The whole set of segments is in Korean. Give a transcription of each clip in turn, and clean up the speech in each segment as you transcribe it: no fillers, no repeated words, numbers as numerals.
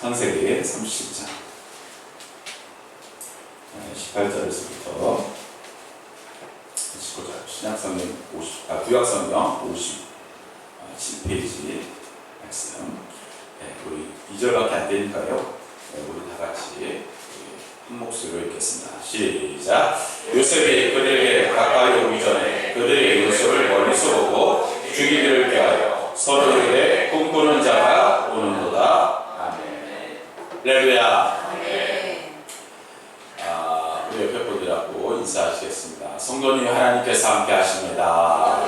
창세기 30장 18절에서부터 19절 신약성경 구약성경 57페이지 말씀. 우리 2절밖에 안 되니까요. 우리 다 같이 한 목소리로 읽겠습니다. 시작. 요셉이 그들에게 가까이 오기 전에 그들의 요셉을 멀리서 보고 죽이기를 꾀하여 서로에게 꿈꾸는 자가 오는도다. 아멘. 할렐루야. 우리 옆에 분들하고 인사하시겠습니다. 성도님 하나님께서 함께 하십니다.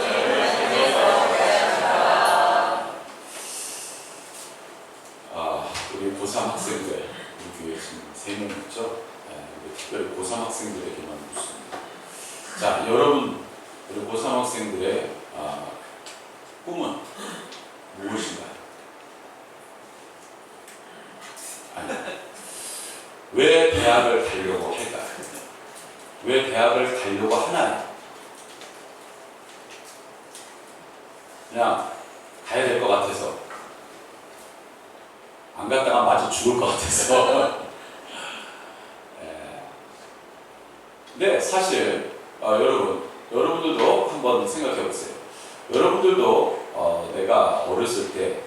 우리 고3 학생들, 우리 교회에 지금 3명 있죠? 우리 특별히 고3 학생들에게만 묻습니다. 자, 여러분, 우리 고3 학생들의 꿈은 무엇인가요? 아니, 왜 대학을 가려고 할까요? 왜 대학을 가려고 하나요? 그냥 가야 될 것 같아서, 안 갔다가 마저 죽을 것 같아서. 근데 사실 여러분들도 한번 생각해 보세요. 여러분들도 내가 어렸을 때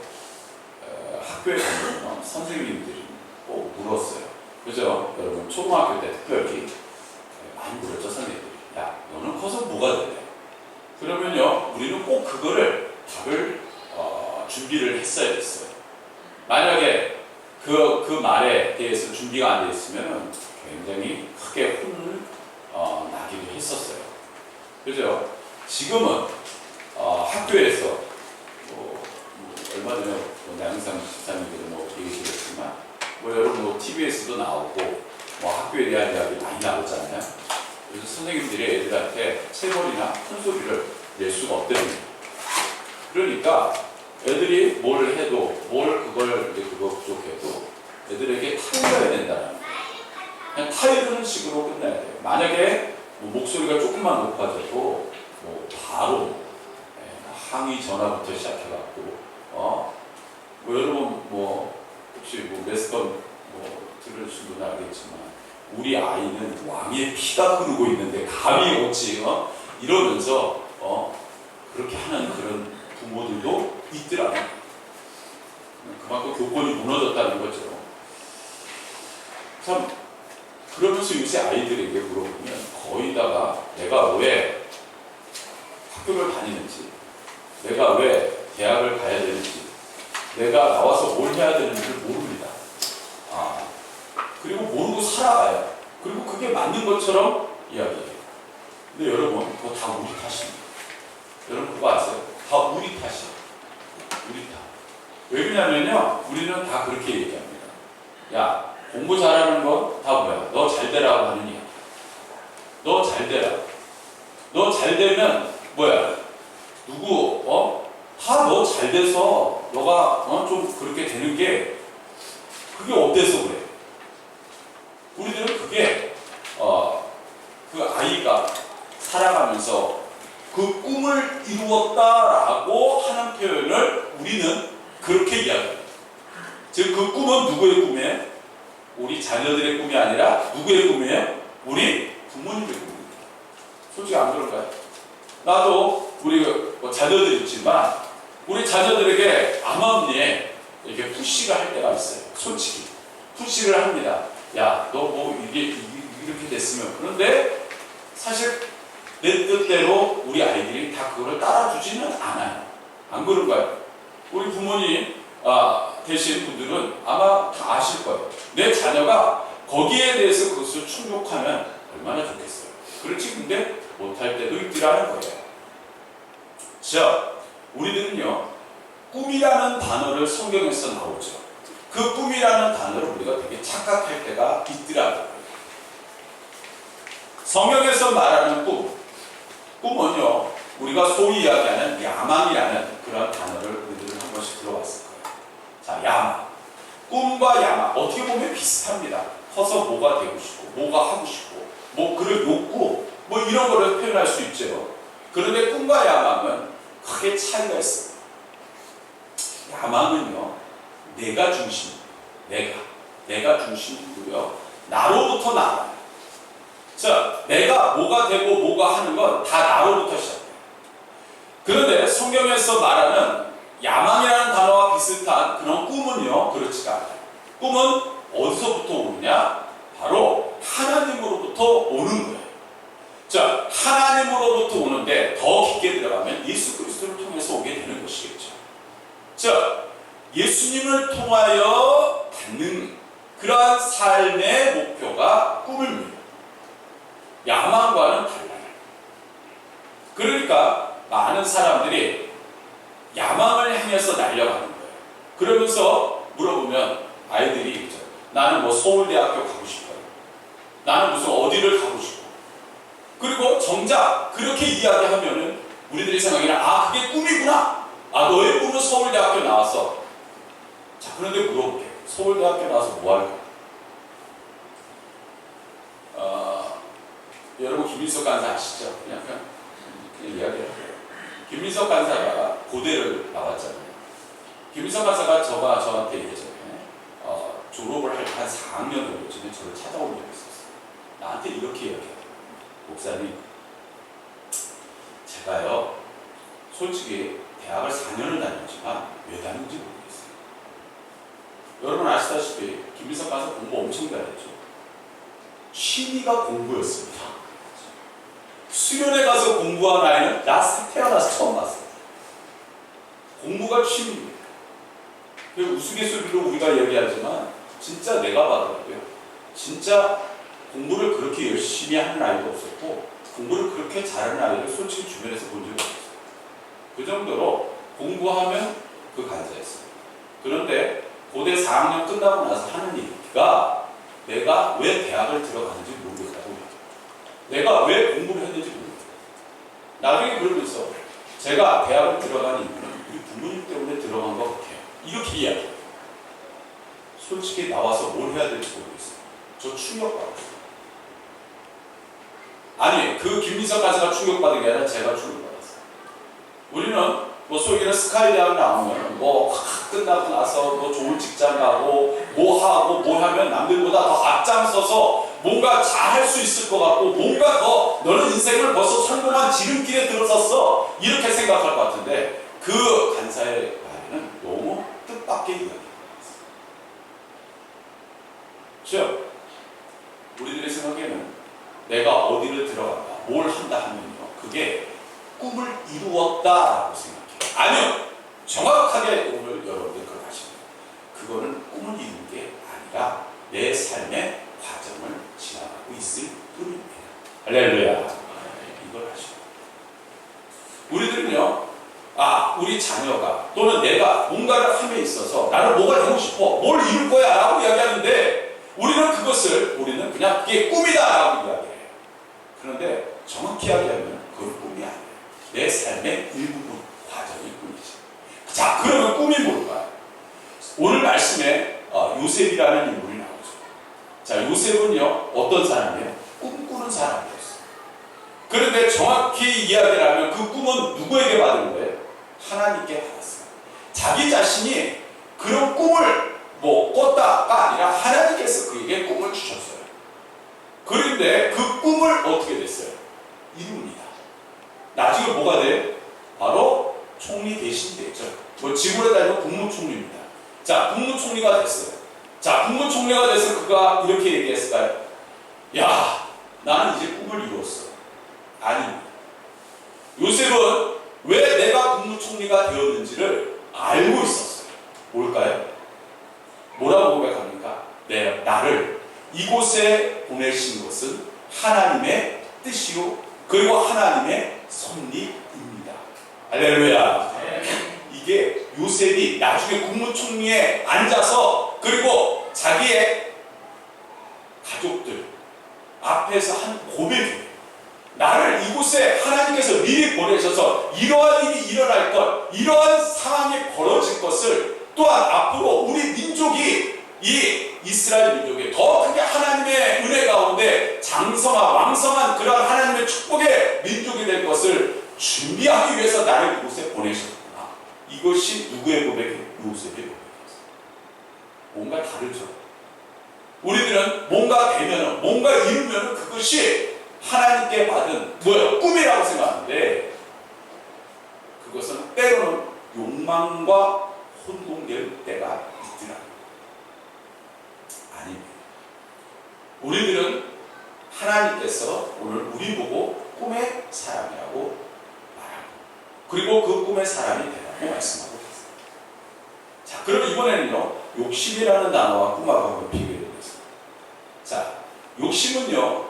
학교에 가면 선생님들이 꼭 물었어요. 그죠? 여러분 초등학교 때 특별히 많이 물었죠. 선생님들이. 야, 너는 커서 뭐가 될래? 그러면요, 우리는 꼭 그거를 답을 준비를 했어야 됐어요. 만약에 그 말에 대해서 준비가 안 돼 있으면 굉장히 크게 혼을 나기도 했었어요. 그죠? 지금은 학교에서 얼마 전에 양상 집사님들은 얘기하셨지만 여러분 TV에서도 나오고 학교에 대한 이야기 많이 나오잖아요. 그래서 선생님들이 애들한테 체벌이나 큰 소리를 낼 수가 없답니다. 그러니까 애들이 뭘 해도 그거 부족해도 애들에게 타일러야 된다는 거예요. 그냥 타이르는 식으로 끝내야 돼요. 만약에 목소리가 조금만 높아져도 바로 항의 전화부터 시작해갖고 여러분 혹시 매스컴 들으신 분은 알겠지만 우리 아이는 왕의 피가 흐르고 있는데 감히 어찌 이러면서 그렇게 하는 그런 부모들도 있더라고요. 그만큼 교권이 무너졌다는 거죠. 참 그러면서 요새 아이들에게 물어보면 거의 다가 내가 왜 학교를 다니는지, 내가 왜 대학을 가야 되는지, 내가 나와서 뭘 해야 되는지를 모릅니다. 그리고 모르고 살아가요. 그리고 그게 맞는 것처럼 이야기해요. 근데 여러분, 그거 다 우리 탓입니다. 여러분 그거 아세요? 다 우리 탓이에요. 우리 탓. 왜 그러냐면요, 우리는 다 그렇게 얘기합니다. 야, 공부 잘하는 건 다 뭐야? 너 잘 되라고 하는 이야. 너 잘 되라. 너 잘 되면 뭐야? 누구 다 너 잘 돼서 너가 좀 그렇게 되는 게 그게 어때서 그래? 우리들은 그게 그 아이가 살아가면서 그 꿈을 이루었다라고 하는 표현을 우리는 그렇게 이야기합니다. 즉 그 꿈은 누구의 꿈이에요? 우리 자녀들의 꿈이 아니라 누구의 꿈이에요? 우리 부모님의 꿈입니다. 솔직히 안 그럴까요? 나도 우리 자녀들 있지만 우리 자녀들에게 암암리에 이렇게 푸시를 할 때가 있어요. 솔직히 푸시를 합니다. 야, 너 이게 이렇게 됐으면. 그런데 사실 내 뜻대로 우리 아이들이 다 그거를 따라주지는 않아요. 안 그런가요? 우리 부모님 되신 분들은 아마 다 아실 거예요. 내 자녀가 거기에 대해서 그것을 충족하면 얼마나 좋겠어요. 그렇지, 근데 못할 때도 있더라는 거예요. 자, 우리들은요, 꿈이라는 단어를 성경에서 나오죠. 그 꿈이라는 단어를 우리가 되게 착각할 때가 있더라고요. 성경에서 말하는 꿈은요, 우리가 소위 이야기하는 야망이라는 그런 단어를 우리들은 한 번씩 들어봤을 거예요. 자, 야망. 꿈과 야망, 어떻게 보면 비슷합니다. 커서 뭐가 되고 싶고, 뭐가 하고 싶고, 그런 욕구, 이런 거를 표현할 수 있죠. 그런데 꿈과 야망은 크게 차이가 있습니다. 야망은요, 내가 중심, 내가 중심이고요. 나로부터 나와요. 자, 내가 뭐가 되고 뭐가 하는 건 다 나로부터 시작해요. 그런데 성경에서 말하는 야망이라는 단어와 비슷한 그런 꿈은요, 그렇지가 않아요. 꿈은 어디서부터 오느냐? 바로 하나님으로부터 오는 거예요. 자, 하나님으로부터 오는데 더 깊게 들어가면 예수 그리스도를 통해서 오게 되는 것이겠죠. 자, 예수님을 통하여 받는 그러한 삶의 목표가 꿈입니다. 야망과는 달라요. 그러니까 많은 사람들이 야망을 향해서 달려가는 거예요. 그러면서 물어보면 아이들이 있죠. 나는 뭐 서울대학교 가고 싶어요. 나는 무슨 어디를 가고 싶어. 그리고 정작 그렇게 이야기하면은 우리들이 생각하기는 아, 그게 꿈이구나. 아, 너의 꿈은 서울대학교 나왔어. 자, 그런데 물어볼게요. 서울대학교 나와서 뭐 할까? 여러분 김민석 간사 아시죠? 그냥 이야기해요. 김민석 간사가 고대를 나왔잖아요. 김민석 간사가 저한테 예전에 졸업을 할 한 4학년 정도쯤에 저를 찾아온 적이 있었어요. 나한테 이렇게 이야기해요. 목사님, 제가요 솔직히 대학을 4년을 다녔지만 왜 다녔는지 모르겠어요. 여러분 아시다시피 김민석 간사 공부 엄청 잘했죠. 취미가 공부였습니다. 수련회 가서 공부한 아이는 나 태어나서 처음 봤어요. 공부가 취미입니다. 우스갯소리로 우리가 얘기하지만 진짜 내가 봐도요. 진짜 공부를 그렇게 열심히 하는 아이도 없었고 공부를 그렇게 잘하는 아이를 솔직히 주변에서 본 적이 없었어요. 그 정도로 공부하면 그 간사였어요. 그런데 고대 4학년 끝나고 나서 하는 얘기가 내가 왜 대학을 들어가는지 모르겠다고 해요. 내가 왜 공부를 했는지 모르겠어요. 나중에 그러면서 제가 대학을 들어간 이유는 우리 부모님 때문에 들어간 것 같아요. 이렇게 이야기해요. 솔직히 나와서 뭘 해야 될지 모르겠어요. 저 충격받았어요. 아니, 그 김민석 간사가 충격받은 게 아니라 제가 충격받았어요. 우리는 뭐 소위는 스카이 대학 나오면 뭐 끝나고 나서 뭐 좋은 직장 가고 뭐 하고 뭐 하면 남들보다 더 앞장서서 뭔가 잘할 수 있을 것 같고 뭔가 더 너는 인생을 벌써 성공한 지름길에 들어섰어 이렇게 생각할 것 같은데 그 간사의 말에는 너무 뜻밖의 이야기입니다. 그렇죠? 우리들의 생각에는 내가 어디를 들어간다, 뭘 한다 하면요 그게 꿈을 이루었다라고 생각해요. 아니요, 정확하게 오늘 여러분들 그걸 아십니다. 그거는 꿈을 이룬 게 아니라 내 삶의 과정을 지나가고 있을 뿐입니다. 할렐루야. 이걸 아시고 우리들은요, 우리 자녀가 또는 내가 뭔가를 함에 있어서 나는 뭐가 되고 싶어, 뭘 이룰 거야 라고 이야기하는데 우리는 그냥 그게 꿈이다 라고 이야기해요. 그런데 정확히 이야기하면 그건 꿈이 아니에요. 내 삶의 일부분, 과정이 꿈이지. 자, 그러면 꿈이 뭘까요? 오늘 말씀에 요셉이라는 인물이 나오죠. 자, 요셉은요 어떤 사람이에요? 꿈꾸는 사람이었어요. 그런데 정확히 이야기를 하면 그 꿈은 누구에게 받은 거예요? 하나님께 받았어요. 자기 자신이 그런 꿈을 꿨다가 아니라 하나님께서 그에게 꿈을 주셨어요. 그런데 그 꿈을 어떻게 됐어요? 이룹니다. 나중에 뭐가 돼요? 바로 총리 대신 되죠. 지구에 다니면 국무총리입니다. 자, 국무총리가 됐어요. 자, 국무총리가 돼서 그가 이렇게 얘기했을까요? 야, 나는 이제 꿈을 이루었어. 아닙니다. 요셉은 왜 내가 국무총리가 되었는지를 알고 있었어요. 뭘까요? 뭐라고 고백합니까? 나를 이곳에 보내신 것은 하나님의 뜻이요 그리고 하나님의 섭리입니다. 할렐루야. 이게 요셉이 나중에 국무총리에 앉아서 그리고 자기의 가족들 앞에서 한 고백이에요. 나를 이곳에 하나님께서 미리 보내셔서 이러한 일이 일어날 것, 이러한 상황이 벌어질 것을 또한 앞으로 우리 민족이 이 이스라엘 민족이 더 크게 하나님의 은혜 가운데 장성한 왕성한 그런 하나님의 축복의 민족이 될 것을 준비하기 위해서 나를 이곳에 보내셨구나. 이것이 누구의 고백이에요? 요셉의 고백이었어요. 뭔가 다르죠. 우리들은 뭔가 되면은, 뭔가 이루면은 그것이 하나님께 받은 뭐예요? 꿈이라고 생각하는데, 그것은 때로는 욕망과 혼동될 때가 있더라. 아닙니다. 우리들은 하나님께서 오늘 우리 보고 꿈의 사람이라고 말하고, 그리고 그 꿈의 사람이 되라고 말씀하고 있습니다. 자, 그러면 이번에는요, 욕심이라는 단어와 꿈하고 한번 비교해 보겠습니다. 자, 욕심은요,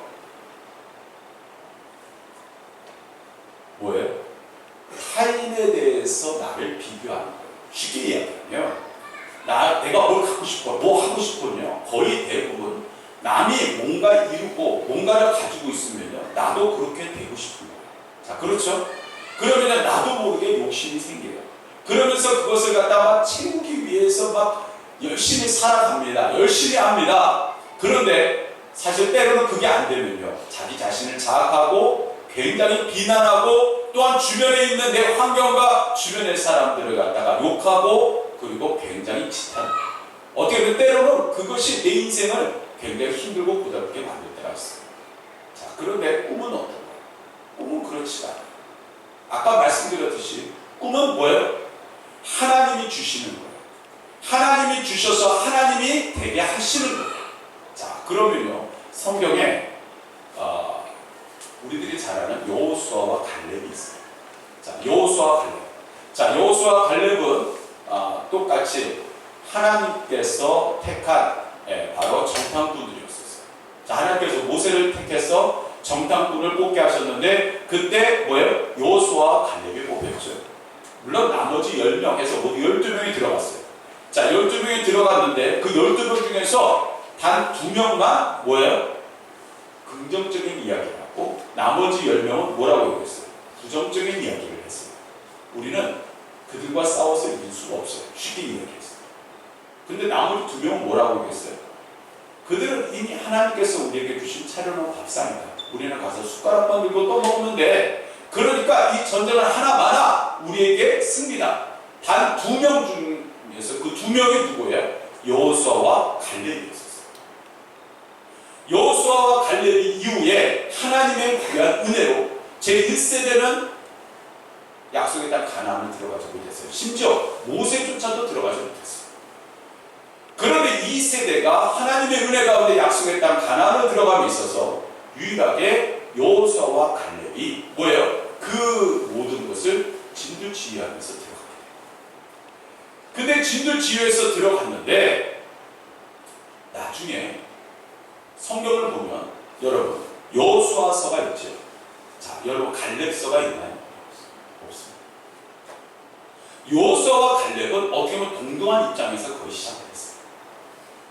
뭐예요? 타인에 대해서 나를 비교하는 거예요. 쉽게 이야기하면, 내가 뭘 갖고 싶어, 뭐 하고 싶거든요. 거의 대부분 남이 뭔가 이루고 뭔가를 가지고 있으면요, 나도 그렇게 되고 싶은 거예요. 자, 그렇죠? 그러면 나도 모르게 욕심이 생겨요. 그러면서 그것을 갖다 막 채우기 위해서 막 열심히 살아갑니다. 열심히 합니다. 그런데 사실 때로는 그게 안 되면요, 자기 자신을 자학하고 굉장히 비난하고, 또한 주변에 있는 내 환경과 주변의 사람들을 갖다가 욕하고, 그리고 굉장히 치탄. 어떻게 보면 때로는 그것이 내 인생을 굉장히 힘들고 고달프게 만들 때가 있어요. 자, 그런데 꿈은 어떤가요? 꿈은 그렇지가 않아요. 아까 말씀드렸듯이 꿈은 뭐예요? 하나님이 주시는 거예요. 하나님이 주셔서 하나님이 되게 하시는 거예요. 자, 그러면요, 성경에 우리들이 잘 아는 여호수아와 갈렙이 있어요. 자, 여호수아와 갈렙. 자, 여호수아와 갈렙은 똑같이 하나님께서 택한 바로 정탐꾼들이었어요. 자, 하나님께서 모세를 택해서 정탐꾼을 뽑게 하셨는데, 그때 뭐예요? 여호수아와 갈렙이 뽑혔죠. 물론 나머지 10명 해서 모두 12명이 들어갔어요. 자, 12명이 들어갔는데 그 12명 중에서 단 2명만 뭐예요? 긍정적인 이야기를 하고, 나머지 10명은 뭐라고 얘기했어요? 부정적인 이야기를 했어요. 우리는 그들과 싸워서 이길 수가 없어요. 쉽게 이야기했어요. 근데 나머지 2명은 뭐라고 얘기했어요? 그들은 이미 하나님께서 우리에게 주신 차려놓은 밥상이다. 우리는 가서 숟가락만 들고 떠먹으면 돼. 그러니까 이 전쟁은 하나마나 우리에게 승리다. 단 2명 중에서 그 2명이 누구예요? 여호수아와 갈렙이었어요. 여호수아와 갈렙이 이후에 하나님의 귀한 은혜로 제1세대는 약속의 땅 가나안을 들어가지 못했어요. 심지어 모세조차도 들어가지 못했어요. 그런데 이 세대가 하나님의 은혜 가운데 약속의 땅 가나안을 들어감에 있어서 유일하게 여호수아와 갈렙이 뭐예요? 그 모든 것을 진두지휘하면서 들어갑니다. 근데 진두지휘해서 들어갔는데 나중에 성경을 보면 여러분 여호수아서가 있죠. 자, 여러분 갈렙서가 있나요? 없습니다. 여호수아와 갈렙은 어떻게 보면 동등한 입장에서 거의 시작을 했어요.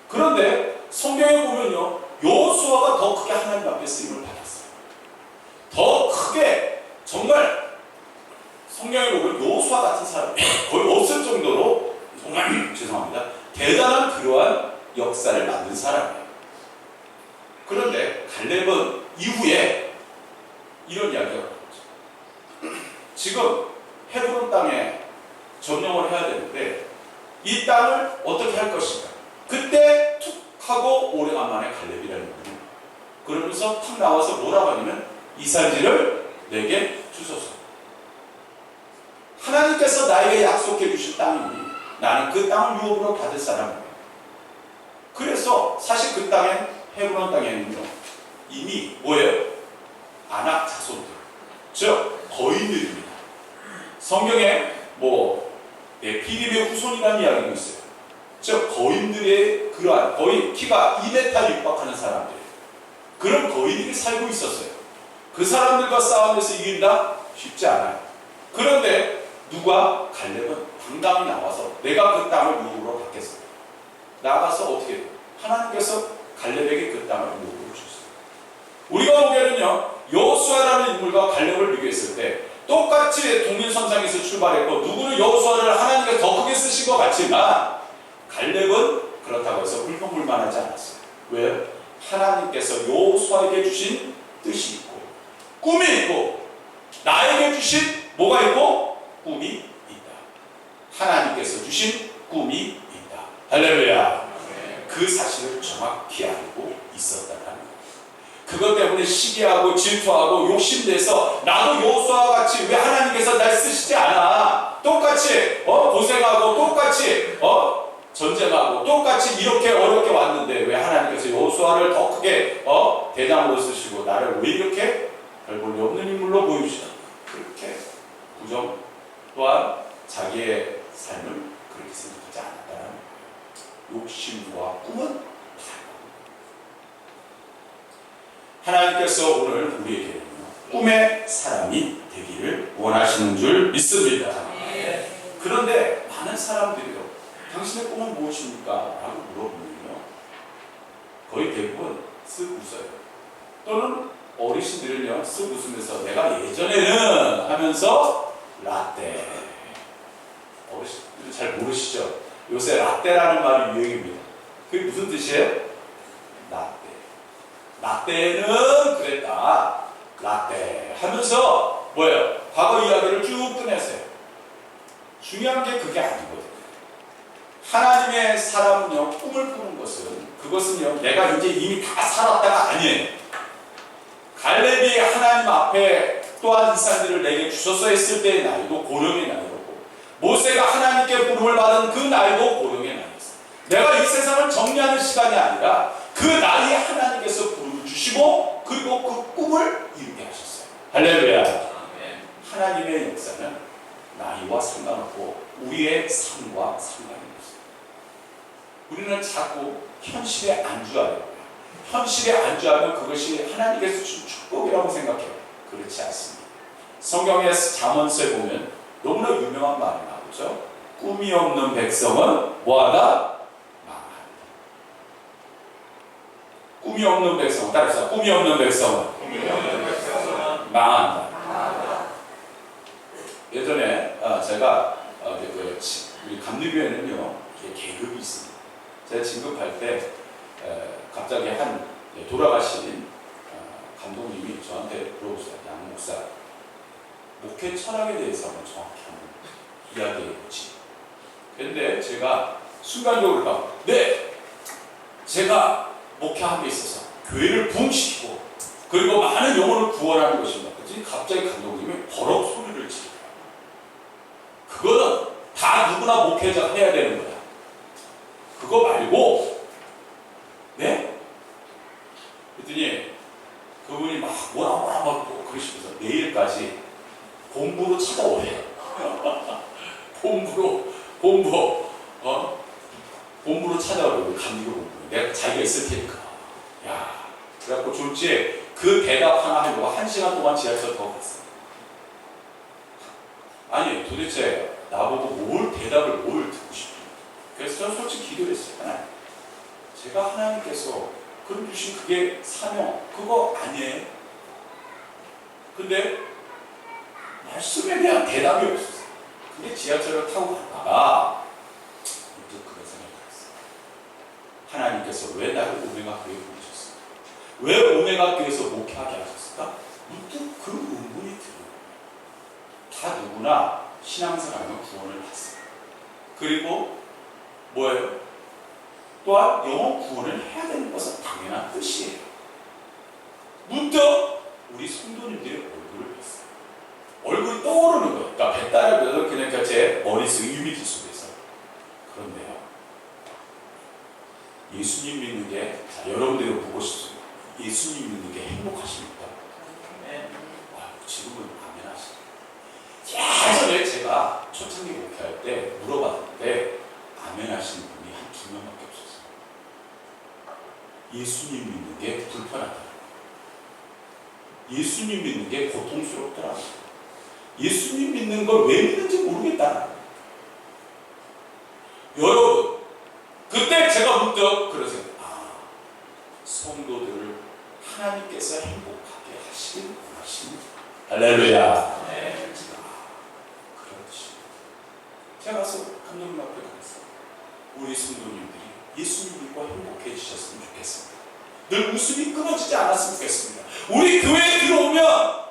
그런데 성경에 보면요, 여호수아가 더 크게 하나님 앞에 쓰임을 받았어요. 더 크게, 정말 성경에 보면 여호수아 같은 사람이 거의 없을 정도로 정말 죄송합니다, 대단한 그러한 역사를 만든 사람이에요. 그런데 갈렙은 이후에 이런 이야기가 나왔죠. 지금 헤브론 땅에 점령을 해야 되는데 이 땅을 어떻게 할 것인가. 그때 툭 하고 오래간만에 갈렙이라는 분이 그러면서 탁 나와서 뭐라고 하냐면 이 산지를 내게 주소서. 하나님께서 나에게 약속해 주신 땅이니 나는 그 땅을 유업으로 받을 사람이에요. 그래서 사실 그 땅엔, 헤브론 땅에는요, 이미 뭐예요? 아낙 자손들, 즉 거인들입니다. 성경에 네피림의 후손이라는 이야기도 있어요. 즉 거인들의 그러한 거의 키가 2m 육박하는 사람들, 그런 거인들이 살고 있었어요. 그 사람들과 싸우면서 이긴다? 쉽지 않아요. 그런데 누가? 갈렙은 당당히 나와서 내가 그 땅을 유업으로 받겠습니다. 나가서 어떻게 해요? 하나님께서 갈렙에게 그 땅을 유업으로 주셨어요. 우리가 보기에는요, 여호수아라는 인물과 갈렙을 비교했을 때 똑같이 동일선상에서 출발했고 누구는 여호수아를 하나님께서 더 크게 쓰신 것 같지만 갈렙은 그렇다고 해서 불평불만하지 않았어요. 왜요? 하나님께서 여호수아에게 주신 뜻이 있고 꿈이 있고 나에게 주신 뭐가 있고 꿈이 있다. 하나님께서 주신 꿈이 있다. 할렐루야. 그 사실을 정확히 알고 있었다는 거예요. 그것 때문에 시기하고 질투하고 욕심내서 나도 여호수아와 같이 왜 하나님께서 날 쓰시지 않아? 똑같이 고생하고 똑같이 전쟁하고 똑같이 이렇게 어렵게 왔는데 왜 하나님께서 여호수아를 더 크게 대장으로 쓰시고 나를 왜 이렇게 별 볼일 없는 인물로 보이시나? 그렇게 부정 또한 자기의 삶을 그렇게 생각하지 않았다는 거예요. 욕심과 꿈은 하나님께서 오늘 우리에게 꿈의 사람이 되기를 원하시는 줄 믿습니다. 그런데 많은 사람들이요, 당신의 꿈은 무엇입니까? 라고 물어보면요, 거의 대부분 쓱 웃어요. 또는 어르신들은요, 쓱 웃으면서 내가 예전에는 하면서 라떼. 어르신들은 잘 모르시죠? 요새 라떼라는 말이 유행입니다. 그게 무슨 뜻이에요? 라떼는 그랬다. 라떼 하면서 뭐예요? 과거 이야기를 쭉 꺼내세요. 중요한 게 그게 아니거든요. 하나님의 사람은요, 꿈을 꾸는 것은 그것은요, 내가 이제 이미 다 살았다가 아니에요. 갈렙이 하나님 앞에 또한 이 산들을 내게 주소서 했을 때의 나이도 고령의 나이였고, 모세가 하나님께 부름을 받은 그 나이도 고령의 나이였어요. 내가 이 세상을 정리하는 시간이 아니라 그 나이에 하나님께서 부름을 주시고 그리고 그 꿈을 이루게 하셨어요. 할렐루야. 하나님의 역사는 나이와 상관없고 우리의 삶과 상관이 있어요. 우리는 자꾸 현실에 안주하려고 해요. 현실에 안주하면 그것이 하나님께서 준 축복이라고 생각해요. 그렇지 않습니다. 성경의 잠언서에 보면 너무나 유명한 말이 나오죠. 꿈이 없는 백성은 뭐하다? 꿈이 없는 백성, 따라서 꿈이 없는 백성은 망한다. 예전에 제가 우리 감리교회는요, 계급이 있습니다. 제가 진급할 때 갑자기 한 돌아가신 감독님이 저한테 물어보세요. 양 목사, 목회 철학에 대해서 한번 정확히 한번 이야기해보지. 그런데 제가 순간적으로 네, 제가 목회함에 있어서 교회를 부흥시키고 그리고 많은 영혼을 구원하는 것입니다. 그랬더니 갑자기 감독님이 버럭 소리를 지르더라고요. 그거는 다 누구나 목회자가 해야 되는 거야. 그거 말고, 네? 그랬더니 그분이 막 뭐라 그러시면서 내일까지 본부로 찾아오래요. 본부로 찾아오래요. 감리교 본부. 내가 자기가 있을 테니까. 야, 그래갖고 졸지에 그 대답 하나 하려고 1시간 동안 지하철 타고 갔어요. 아니, 도대체 나보고 대답을 듣고 싶어요. 그래서 저는 솔직히 기도를 했어요. 하나님, 제가 하나님께서 그럼 주신 그게 사명, 그거 아니에요? 근데 말씀에 대한 대답이 없었어요. 근데 지하철을 타고 갔다가 문득 그런 생각이 들었어요. 하나님께서 왜 나를 오메가 교회에 보내셨을까? 왜 오메가 교회에서 목회하게 하셨을까? 문득 그 의문이 들어요. 다 누구나 신앙생활하면 구원을 받습니다. 그리고 뭐예요? 또한 영혼 구원을 해야 되는 것은 당연한 뜻이에요. 문득 우리 성도님들의 얼굴을 봤어요. 얼굴이 떠오르는 거예요. 그러니까 뱃다라고 그러니까 제 머릿속 이미지 속에서. 그런데요, 예수님 믿는 게, 자, 여러분들이 보고 싶습니다. 예수님 믿는 게 행복하십니까? 네. 지금은 아멘 하시죠. 예전에 제가 초창기 목회할 때 물어봤는데 아멘 하시는 분이 한 2명밖에 없었어요. 예수님 믿는 게 불편하다. 예수님 믿는 게 고통스럽더라. 예수님 믿는 걸 왜 믿는지 모르겠다. 여러분, 그때 제가 문득 그러세요. 성도들을 하나님께서 행복하게 하시길 원하십니다. 할렐루야. 네. 그렇지. 제가 가서 감독님 앞에 가서 우리 성도님들이 예수님 믿고 행복해지셨으면 좋겠습니다. 늘 웃음이 끊어지지 않았으면 좋겠습니다. 우리 교회에 들어오면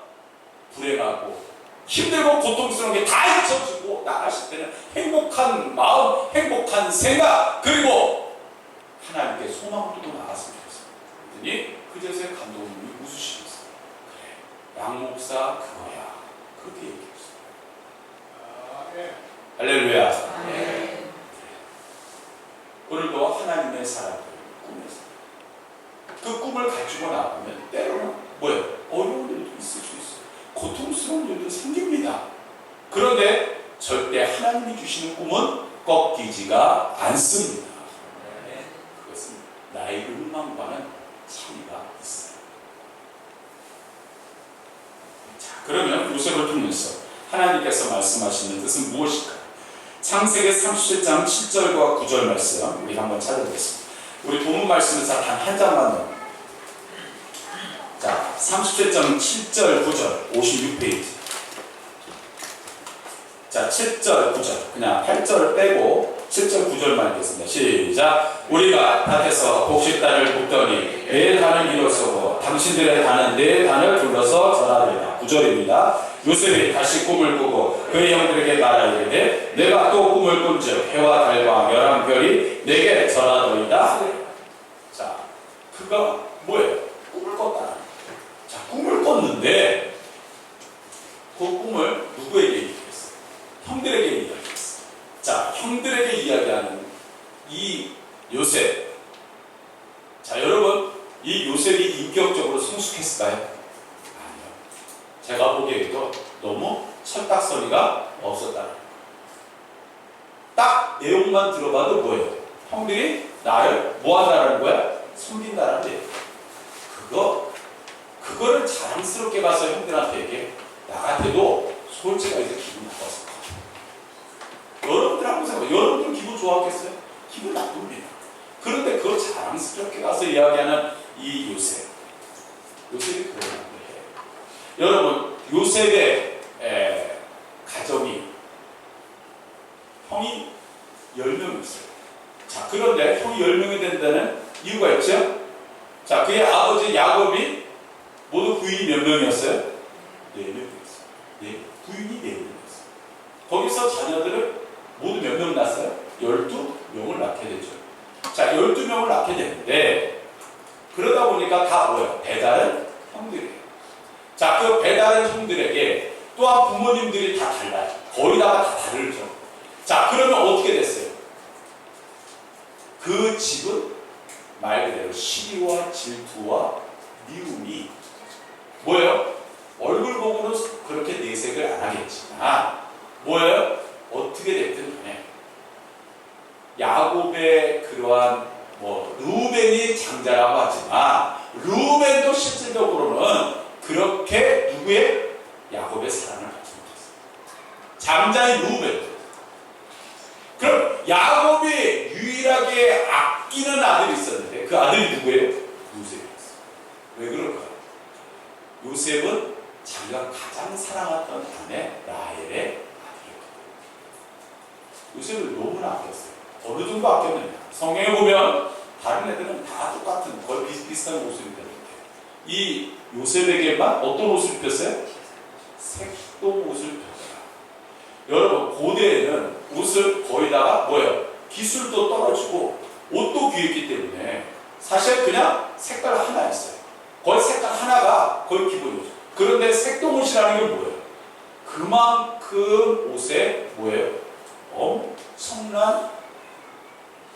불행하고 힘들고 고통스러운 게 다 잊혀지고 나가실 때는 행복한 마음, 행복한 생각, 그리고 하나님께서 오늘도 하나님의 사람들 꿈에서 그 꿈을 가지고 나가면 때로는 뭐예요? 어려운 일도 있을 수 있어요. 고통스러운 일도 생깁니다. 그런데 절대 하나님이 주시는 꿈은 꺾이지가 않습니다. 그것은 나의 욕망과는 차이가 있어요. 자, 그러면 요셉을 통해서 하나님께서 말씀하시는 뜻은 무엇일까요? 창세기 37장 7절과 9절 말씀 우리 한번 찾아보겠습니다. 우리 본문 말씀에서 단 한 장만 넣어요. 자, 37장 7절 9절 56페이지. 자, 7절 9절 그냥 8절 빼고 7절 9절만 읽겠습니다. 시작. 우리가 밭에서 곡식단을 굽더니 내 단을 일어서고 당신들의 단은 내 단을 둘러서 절하리라. 9절입니다. 요셉이 다시 꿈을 꾸고 그의 형들에게 말하기를 내가 또 꿈을 꾼즉 해와 달과 열한 별이 내게 절하더이다. 자, 그가 뭐예요? 꿈을 꿨다. 자, 꿈을 꿨는데 그 꿈을 누구에게 얘기했어요? 형들에게 이야기했어요. 자, 형들에게 이야기하는 이 요셉. 자, 여러분, 이 요셉이 인격적으로 성숙했을까요? 아니요. 제가 보기에도 너무 철딱서니가 없었다. 딱 내용만 들어봐도 뭐예요? 형들이 나를 뭐 한다는 거야? 숨긴다는 거예요. 그거를 자랑스럽게 가서 형들한테 얘기해. 나 같아도 솔직하게 기분 나빴을 거야. 여러분들 한번 생각해. 여러분들 기분 좋았겠어요? 기분 나쁩니다. 그런데 그걸 자랑스럽게 가서 이야기하는 이 요셉. 요셉이 그런 걸 해요. 여러분, 요셉의 가정이 형이 10명 있어요. 자, 그런데 형이 10명이 된다는 이유가 있죠? 자, 그의 아버지 야곱이 모두 부인이 몇 명이었어요? 4명이었어요. 네, 부인이 4명이었어요. 거기서 자녀들은 모두 몇 명 낳았어요? 12명을 낳게 되죠. 자, 12명을 낳게 되는데 그러다 보니까 다 뭐예요? 배다른 형들이에요. 자, 그 배다른 형들에게 또한 부모님들이 다 달라요. 거의 다 다르죠. 자, 그러면 어떻게 됐어요? 그 집은 말 그대로 시기와 질투와 미움이 뭐예요? 얼굴 보고는 그렇게 내색을 안 하겠지만 뭐예요? 어떻게 됐든 간에 야곱의 그러한 루벤이 장자라고 하지만 루벤도 실질적으로는 그렇게 누구의? 야곱의 사랑을 받지 못했어요. 장자인 루벤. 그럼 야곱이 유일하게 아끼는 아들이 있었는데 그 아들이 누구예요? 요셉이었어요. 왜 그럴까요? 요셉은 자기가 가장 사랑했던 아내 라헬의 아들이었거든요. 요셉을 너무나 아꼈어요. 어느 정도 아꼈느냐? 성경에 보면 다른 애들은 다 똑같은 거의 비슷비슷한 옷을 입었는데 이 요셉에게만 어떤 옷을 입혔어요? 색동 옷을 입혔어요. 여러분, 고대에는 옷을 거의다가 뭐예요? 기술도 떨어지고 옷도 귀했기 때문에 사실 그냥 색깔 하나 있어요. 거의 색깔 하나가 거의 기본이죠. 그런데 색동옷이라는 게 뭐예요? 그만큼 옷에 뭐예요? 엄청난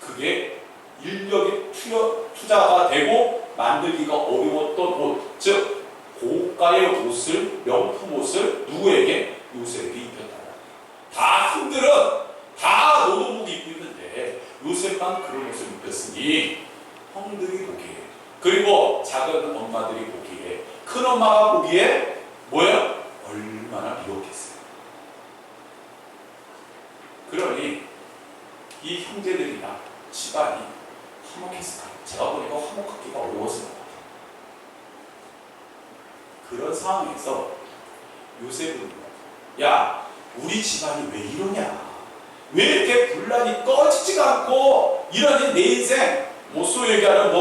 그게 인력이 투자가 되고 만들기가 어려웠던 옷, 즉 고가의 옷을, 명품 옷을 누구에게? 요셉에게 입혔다. 다 형들은 다 노동복 입고 있는데 요셉만 그런 옷을 입혔으니 형들이 보기에, 그리고 작은 엄마들이 보기에, 큰 엄마가 보기에 뭐야? 얼마나 미혹했어요. 그러니 이 형제들이나 집안이 화목했을까요? 제가 보니까 화목하기가 어려웠을 것 같아요. 그런 상황에서 요셉은 야, 우리 집안이 왜 이러냐? 왜 이렇게 분란이 꺼지지가 않고 이러니 내 인생 소위 얘기하는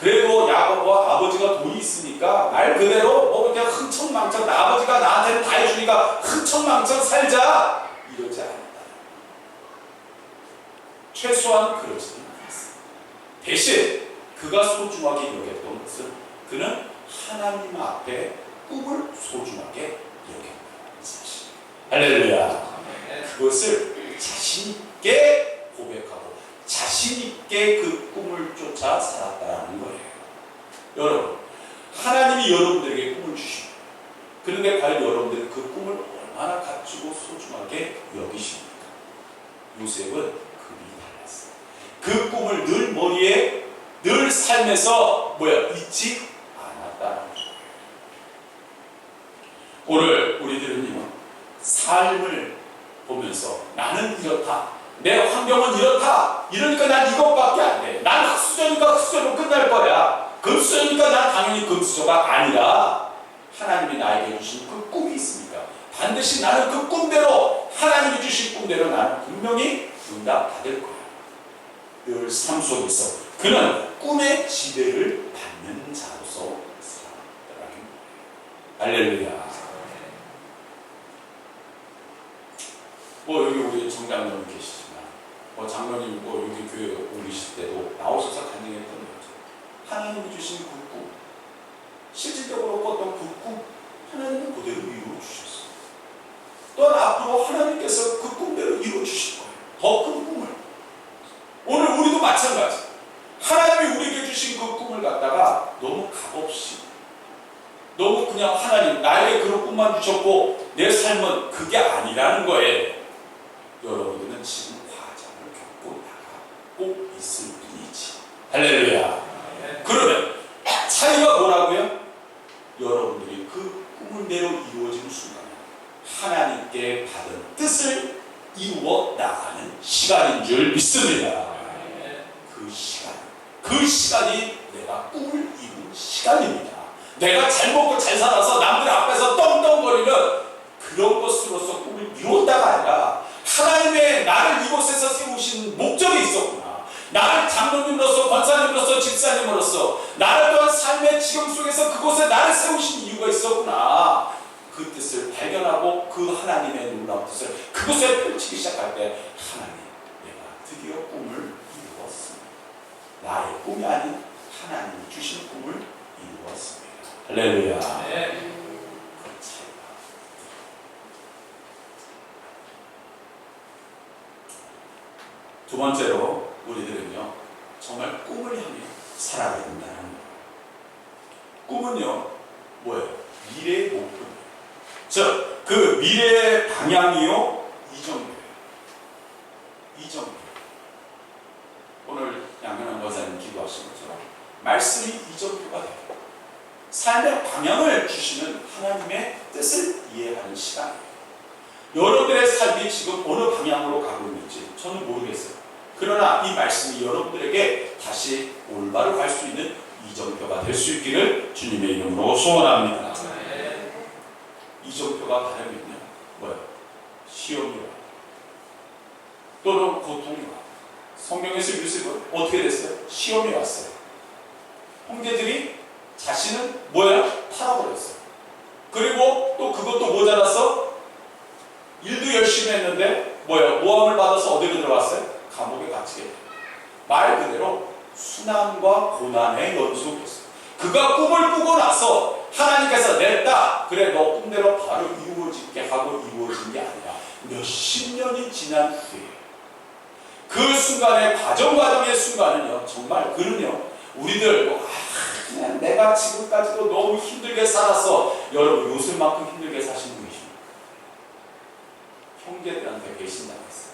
그래도 야곱과 아버지가 돈이 있으니까 말 그대로 그냥 흥청망청 나 아버지가 나한테는 다 해주니까 흥청망청 살자 이러지 않았다. 최소한 그러지는 않았어. 대신 그가 소중하게 여겼던 것은 그는 하나님 앞에 꿈을 소중하게 여겼다는 사실. 할렐루야. 그것을 자신 있게 고백하고 자신 자신 있게 그 꿈을 쫓아 살았다는 거예요. 여러분, 하나님이 여러분들에게 꿈을 주십니다. 그런데 과연 여러분들은 그 꿈을 얼마나 가지고 소중하게 여기십니까? 요셉은 금이 달랐어요. 그 꿈을 늘 머리에, 늘 삶에서 잊지 않았다는 거예요. 오늘 우리들은요, 삶을 보면서 나는 이렇다, 내 환경은 이렇다, 이러니까 난 이것밖에 안 돼, 난 흑수저니까 흑수저로 끝날 거야, 금수저니까 난 당연히 금수저가 아니라 하나님이 나에게 주신 그 꿈이 있습니다. 반드시 나는 그 꿈대로, 하나님이 주신 꿈대로 나는 분명히 응답받을 거야. 늘 삶 속에서 그는 꿈의 지배를 받는 자로서 살아가는 거예요. 할렐루야. 여기 우리 정장로님 계시지만, 장로님 여기 교회 오실 때도 나오셔서 간증했던 거죠. 하나님이 주신 그 꿈, 실질적으로 꿨던 그 꿈, 하나님은 그대로 이루어 주셨어요. 또한 앞으로 하나님께서 그 꿈대로 이루어 주실 거예요. 더 큰 꿈을. 오늘 우리도 마찬가지. 하나님이 우리에게 주신 그 꿈을 갖다가 너무 값없이, 너무 그냥 하나님 나에게 그런 꿈만 주셨고 내 삶은 그게 아니라는 거예요. 여러분들은 지금 과정을 겪고 나가고 있을 뿐이지. 할렐루야. 그러면 차이가 뭐라고요? 여러분들이 그 꿈을 내로 이루어지는 순간 하나님께 받은 뜻을 이루어 나가는 시간인 줄 믿습니다. 그 시간이 내가 꿈을 이룬 시간입니다. 내가 잘 먹고 잘 살아서 남들 앞에서 떵떵거리는 그런 것으로서 꿈을 이뤘다가 아니라 하나님의 나를 이곳에서 세우신 목적이 있었구나. 나를 장로님으로서, 권사님으로서, 집사님으로서 나를 또한 삶의 지경 속에서 그곳에 나를 세우신 이유가 있었구나. 그 뜻을 발견하고 그 하나님의 놀라운 뜻을 그곳에 펼치기 시작할 때 하나님, 내가 드디어 꿈을 이루었습니다. 나의 꿈이 아닌 하나님이 주신 꿈을 이루었습니다. 할렐루야. 네. 두 번째로 우리들은요, 정말 꿈을 향해 살아야 된다는 거예요. 꿈은요, 미래의 목표예요. 즉, 그 미래의 방향이요, 이정표예요. 오늘 양현환 권사님 기도하신 것처럼 말씀이 이정표가 돼요. 삶의 방향을 주시는 하나님의 뜻을 이해하는 시간이에요. 여러분들의 삶이 지금 어느 방향으로 가고 있는지 저는 모르겠어요. 그러나 이 말씀이 여러분들에게 다시 올바로 갈 수 있는 이정표가 될 수 있기를 주님의 이름으로 소원합니다. 이정표가 다르면요, 시험이 와, 또는 고통이 와. 성경에서 요셉은 어떻게 됐어요? 시험이 왔어요. 형제들이 자신은 팔아버렸어요. 그리고 또 그것도 모자라서 일도 열심히 했는데 모함을 받아서 어디로 들어갔어요? 감옥에 갇히게 돼요. 말 그대로 순환과 고난의 연속이었어요. 그가 꿈을 꾸고 나서 하나님께서 냈다, 그래 너 꿈대로 바로 이루어지게 하고 이루어진 게 아니라 몇십 년이 지난 후에 그 순간의 과정의 순간은요, 정말 그는요, 우리들 그냥 내가 지금까지도 너무 힘들게 살았어. 여러분, 요셉만큼 힘들게 사신 분이 계십니다. 형제들한테 배신당했어요.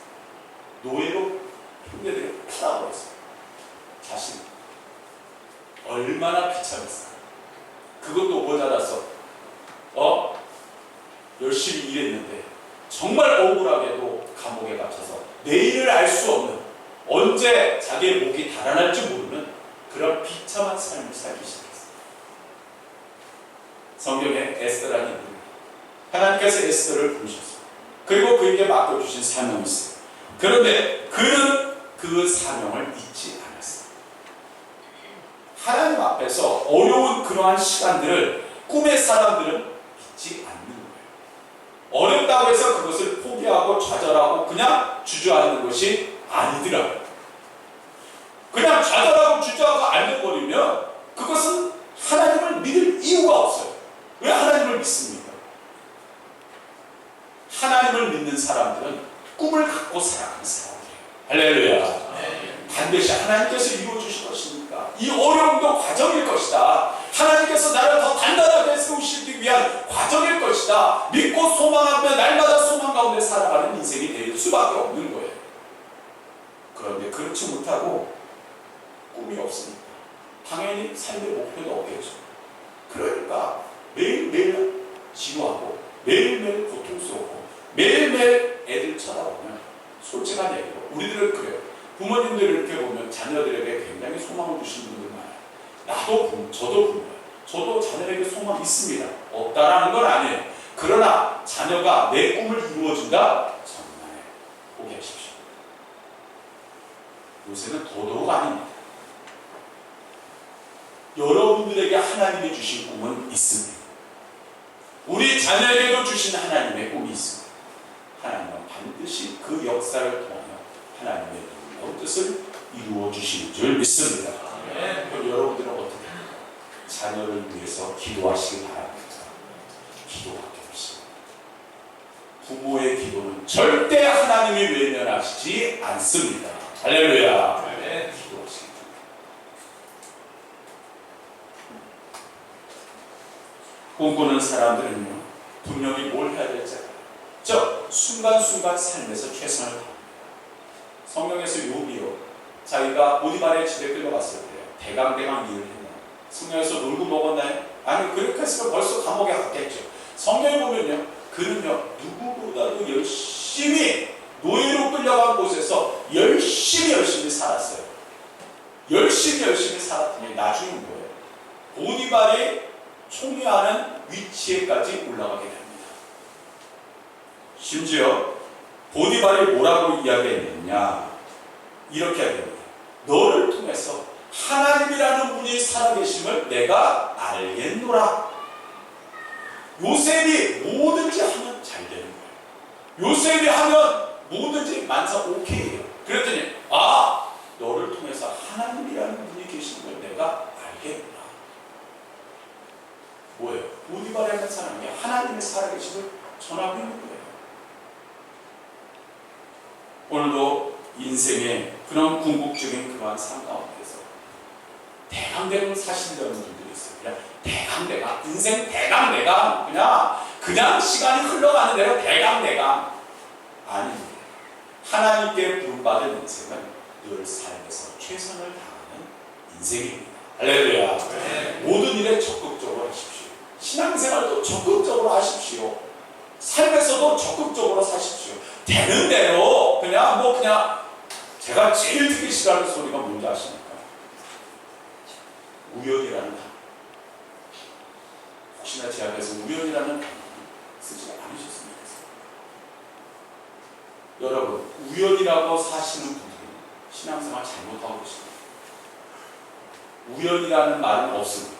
노예로 형제들이 팔아버렸어요. 자신 얼마나 비참했어요. 그것도 모자라서 열심히 일했는데 정말 억울하게도 감옥에 갇혀서 내일을 알 수 없는, 언제 자기의 목이 달아날지 모르는 그런 비참한 삶을 살기 시작했어요. 성경에 에스더라는 인물입니다. 하나님께서 에스더를 부르셨어요. 그리고 그에게 맡겨주신 사명이 있어요. 그런데 그는 그 사명을 잊지 않았어요. 하나님 앞에서 어려운 그러한 시간들을 꿈의 사람들은 잊지 않는 거예요. 어렵다고 해서 그것을 포기하고 좌절하고 그냥 주저앉는 것이 아니더라고요. 그냥 좌절하고 주저하고 앉아버리면 그것은 하나님을 믿을 이유가 없어요. 왜 하나님을 믿습니까? 하나님을 믿는 사람들은 꿈을 갖고 살아가는 사람들이에요. 할렐루야. 반드시 하나님께서 이루어주실 것이니까 이 어려움도 과정일 것이다. 하나님께서 나를 더 단단하게 세우시기 위한 과정일 것이다. 믿고 소망하며 날마다 소망 가운데 살아가는 인생이 될 수밖에 없는 거예요. 그런데 그렇지 못하고 꿈이 없으니까 당연히 삶의 목표도 없겠죠. 그러니까 매일매일 지루하고 매일매일 고통스럽고 매일매일 애들 쳐다보면 솔직한 얘기로 우리들은 그래요. 부모님들 이렇게 보면 자녀들에게 굉장히 소망을 주시는 분들 많아요. 저도 부모예요. 저도 자녀에게 소망이 있습니다. 없다라는 건 아니에요. 그러나 자녀가 내 꿈을 이루어준다? 정말 포기하십시오. 요새는 더더욱 아닙니다. 여러분들에게 하나님이 주신 꿈은 있습니다. 우리 자녀에게도 주신 하나님의 꿈이 있습니다. 하나님은 반드시 그 역사를 통하여 하나님의 놀라운 뜻을 이루어 주실 줄 믿습니다. 그럼 여러분들은 어떻게 합니까? 자녀를 위해서 기도하시기 바랍니다. 기도하게 하십시오. 부모의 기도는 절대 하나님이 외면하시지 않습니다. 할렐루야. 기도하시기 바랍니다. 꿈꾸는 사람들은요, 분명히 뭘 해야 될지 알아요. 순간순간 삶에서 최선을 다합니다. 성경에서 욥이요, 자기가 보디발의 집에 끌려갔을 때 대강대강 일을 했나요? 성경에서 놀고 먹었나요? 아니, 그렇게 했으면 벌써 감옥에 갔겠죠. 성경에 보면요, 그는요 누구보다도 열심히 노예로 끌려간 곳에서 열심히 살았어요. 열심히 살았더니 나중에 뭐예요? 보디발이 총리하는 위치에까지 올라가게 됩니다. 심지어 보디발이 뭐라고 이야기했느냐, 이렇게 하됩니다. 너를 통해서 하나님이라는 분이 살아계심을 내가 알겠노라. 요셉이 뭐든지 하면 잘 되는 거예요. 요셉이 하면 뭐든지 만사 오케이예요. 그랬더니 너를 통해서 하나님이라는 분이 계신 걸 내가 알겠노라. 뭐예요? 보디발이라는 사람이 하나님의 살아계심을 전하고 있는 거예요. 오늘도 인생의 그런 궁극적인 그러한 삶 가운데서 대강대강 사시려는 분들이 있어요. 그냥 대강대강, 인생 대강대강, 그냥 시간이 흘러가는 대로 대강대강. 아닙니다. 하나님께 부름받은 인생은 늘 삶에서 최선을 다하는 인생입니다. 할렐루야. 네. 모든 일에 적극적으로 하십시오. 신앙생활도 적극적으로 하십시오. 삶에서도 적극적으로 사십시오. 되는 대로 그냥 제가 제일 듣기 싫어하는 소리가 뭔지 아십니까? 우연이라는 단어. 혹시나 제 앞에서 우연이라는 단어 쓰지 않으셨으면 좋겠어요. 여러분, 우연이라고 사시는 분들은 신앙생활 잘못하고 계십니다. 우연이라는 말은 없습니다.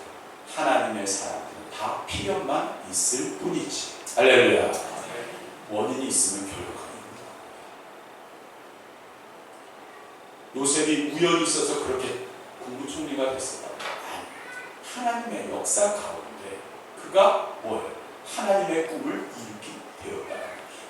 하나님의 사람들은 다 필연만 있을 뿐이지. 할렐루야. 원인이 있으면 결과가 있습니다. 요셉이 우연이 있어서 그렇게 국무총리가 됐을까? 아니, 하나님의 역사 가운데 그가 뭐예요? 하나님의 꿈을 이루게 되었다.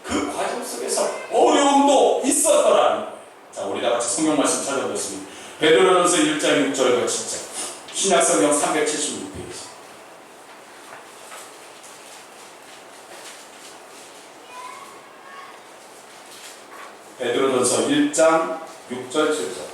그 과정 속에서 어려움도 있었더라는 거예요. 자, 우리 다 같이 성경 말씀 찾아보겠습니다. 베드로전서 1장 6절과 7절. 신약성경 376페이지. 베드로전서 1장 6절 7절.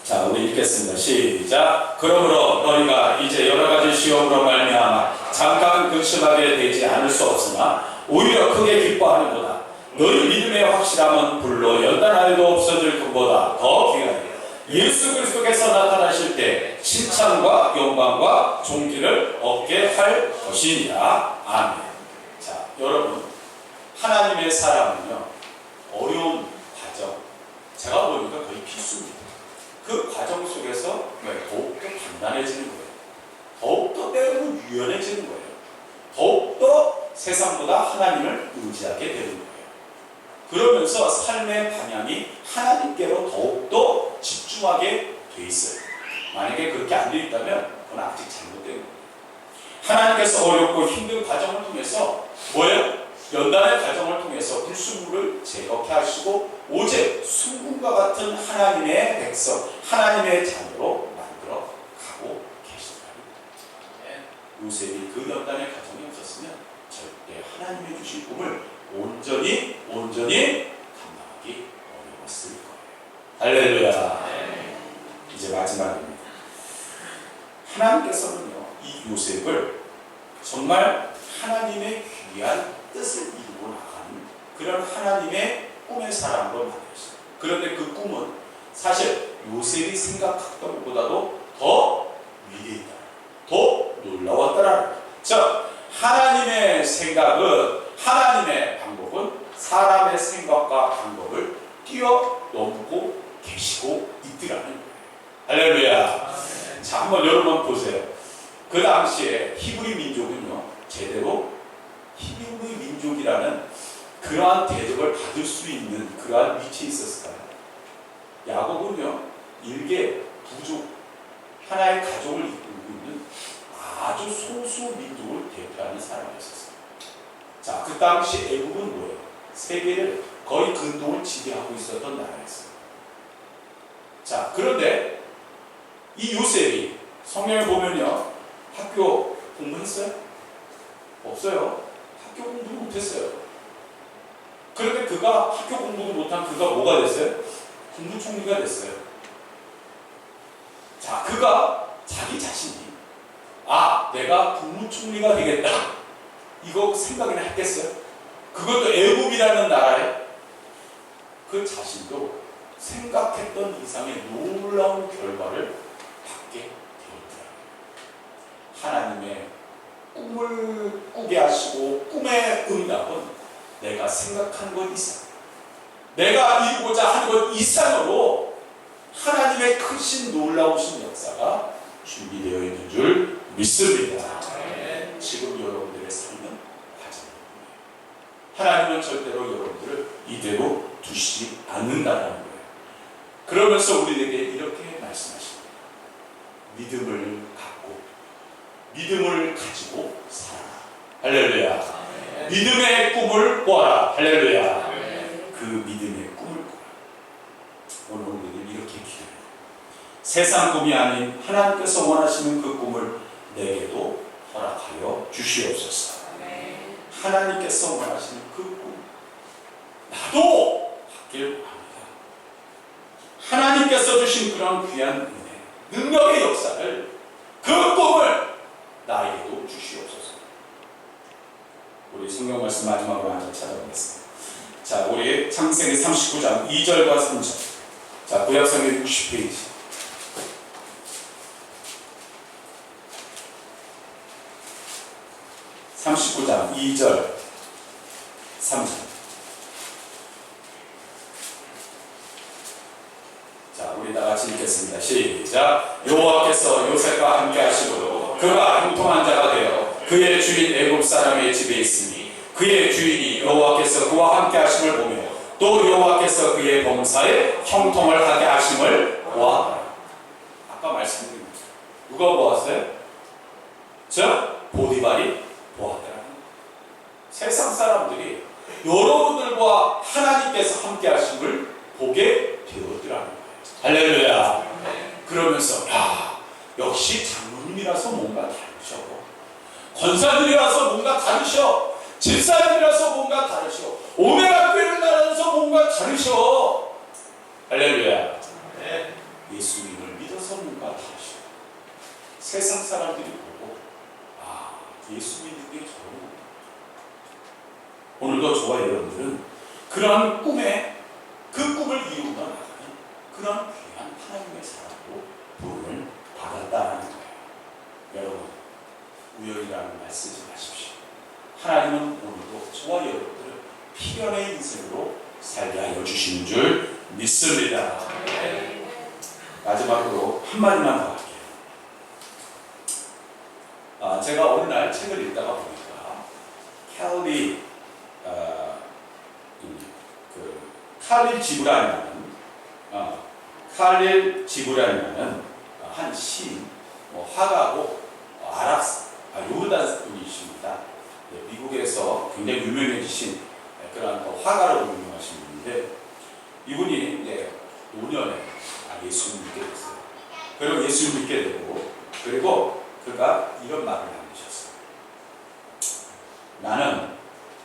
자, 우리 읽겠습니다. 시작. 그러므로 너희가 이제 여러가지 시험으로 말미암아 잠깐 근심하게 되지 않을 수 없으나 오히려 크게 기뻐하는도다. 너희 믿음의 확실함은 불로 연단하여도 없어질 것보다 더 귀하니 예수 그리스도께서 나타나실 때 칭찬과 영광과 존귀를 얻게 할 것이니라. 아멘. 자, 여러분, 하나님의 사람은요, 어려운 과정, 제가 보니까 거의 필수입니다. 그 과정 속에서 더욱더 단단해지는 거예요. 더욱더 때로는 유연해지는 거예요. 더욱더 세상보다 하나님을 의지하게 되는 거예요. 그러면서 삶의 방향이 하나님께로 더욱더 집중하게 돼 있어요. 만약에 그렇게 안 돼 있다면 그건 아직 잘못된 거예요. 하나님께서 어렵고 힘든 과정을 통해서 뭐예요? 연단의 과정을 통해서 불순물을 제거케 하시고 오직 순금과 같은 하나님의 백성, 하나님의 자녀로 만들어 가고 계시다. 요셉이 그 연단의 과정이 없었으면 절대 하나님의 주신 꿈을 온전히 감당하기 어려웠을 거예요. 할렐루야. 이제 마지막입니다. 하나님께서는요, 이 요셉을 정말 하나님의 귀한 뜻을 이루고 나가는 그런 하나님의 꿈의 사람으로 만드셨어요. 그런데 그 꿈은 사실 요셉이 생각했던 것보다도 더 위대했다, 더 놀라웠다라는 거예요. 즉, 하나님의 생각은, 하나님의 방법은 사람의 생각과 방법을 뛰어넘고 계시고 있더라는 거예요. 할렐루야. 자, 한번 여러분 보세요. 그 당시에 히브리 민족은요, 제대로 히브리 민족이라는 그러한 대접을 받을 수 있는 그러한 위치에 있었을까요? 야곱은요, 일개 부족, 하나의 가족을 이끌고 있는 아주 소수 민족을 대표하는 사람이었어요. 자, 그 당시 애국은 뭐예요? 세계를 거의 근동을 지배하고 있었던 나라였어요. 자, 그런데 이 요셉이 성경에 보면요, 학교 공부했어요? 없어요. 학교 공부도 못했어요. 그런데 그가 학교 공부도 못한 그가 뭐가 됐어요? 국무총리가 됐어요. 자, 그가 자기 자신이 내가 국무총리가 되겠다, 이거 생각이나 했겠어요? 그것도 애국이라는 나라에 그 자신도 생각했던 이상의 놀라운 결과를 받게 되었더라. 하나님의 꿈을 꾸게 하시고 꿈의 응답은 내가 생각한 것 이상, 내가 이루고자 하는 것 이상으로 하나님의 크신 놀라우신 역사가 준비되어 있는 줄 믿습니다. 지금 여러분들의 삶은 과정입니다. 하나님은 절대로 여러분들을 이대로 두시지 않는다는 거예요. 그러면서 우리에게 이렇게 말씀하십니다. 믿음을 갖고 믿음을 가지고 살아라. 할렐루야. 믿음의 꿈을 꿔라. 할렐루야. 그 믿음의 꿈을 꿔라. 오늘 우리는 이렇게 기도해요. 세상 꿈이 아닌 하나님께서 원하시는 그 꿈을 내게도 허락하여 주시옵소서. 하나님께서 원하시는 그 꿈, 나도 갖길 바랍니다. 하나님께서 주신 그런 귀한 은혜, 능력의 역사를, 그 꿈을 나에게도 주시옵소서. 우리 성경 말씀 마지막으로 한 절 찾아보겠습니다. 자, 우리 창세기 39장 2절과 3절. 자, 구약성경 60페이지. (39장) 2절 3절. 자, 우리 다 같이 읽겠습니다. 시작. 여호와께서 요셉과 함께 하시고 그가 형통한 자가 되어 그의 주인 애굽 사람의 집에 있으니 그의 주인이 여호와께서 그와 함께 하심을 보며 또 여호와께서 그의 범사에 형통을 하게 하심을 보았다. 아까 말씀드린 거죠. 누가 보았어요? 보디발이 보았더라. 세상 사람들이 여러분들과 하나님께서 함께 하심을 보게 되었더라는 거예요. 할렐루야. 그러면서 역시 장로님이라서 뭔가 다르셔, 권사들이라서 뭔가 다르셔, 집사님이라서 뭔가 다르셔, 오메가 교회를 나라서 뭔가 다르셔. 할렐루야. 예수님을 믿어서 뭔가 다르셔. 세상 사람들이 보고 예수 믿는 게 저런 거다. 오늘도 저와 여러분들은 그런 꿈에 그 꿈을 이루고 나가는 그런 귀한 하나님의 사람으로 부름을 받았다는 거예요. 여러분, 우연이라는 말 쓰지 마십시오. 하나님은 오늘도 저와 여러분들을 필연의 인생으로 살게 하여 주시는 줄 믿습니다. 마지막으로 한마디만 더 할게요. 제가 어느 날 책을 읽다가 보니까 칼릴 지브란이라는 한 시인, 화가고 요르단 분이십니다. 미국에서 굉장히 유명해지신 그런 화가로 유명하신 분인데 이분이 이제 5년에 예수를 믿게 됐어요. 그리고 예수를 믿게 되고 그리고 그가 이런 말을 남기셨어요. 나는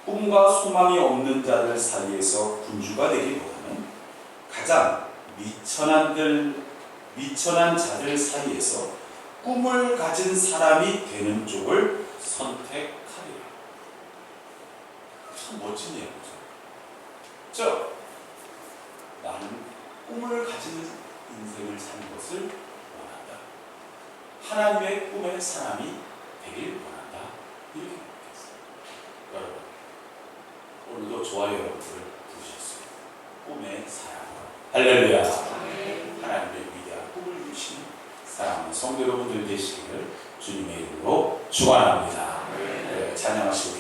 꿈과 소망이 없는 자들 사이에서 군주가 되기보다는 가장 미천한 자들 사이에서 꿈을 가진 사람이 되는 쪽을 선택하리라. 참 멋진 얘기죠. 저 나는 꿈을 가진 인생을 사는 것을 원한다. 하나님의 꿈의 사람이 되길 원한다. 이렇게 생각했어요. 여러분, 오늘도 좋아요 여러분들을 부르셨어요. 꿈의 사람. 할렐루야. 하나님의 위대한 꿈을 이루시는 사랑하는 성도 여러분들 되시기를 주님의 이름으로 축원합니다. 찬양하시고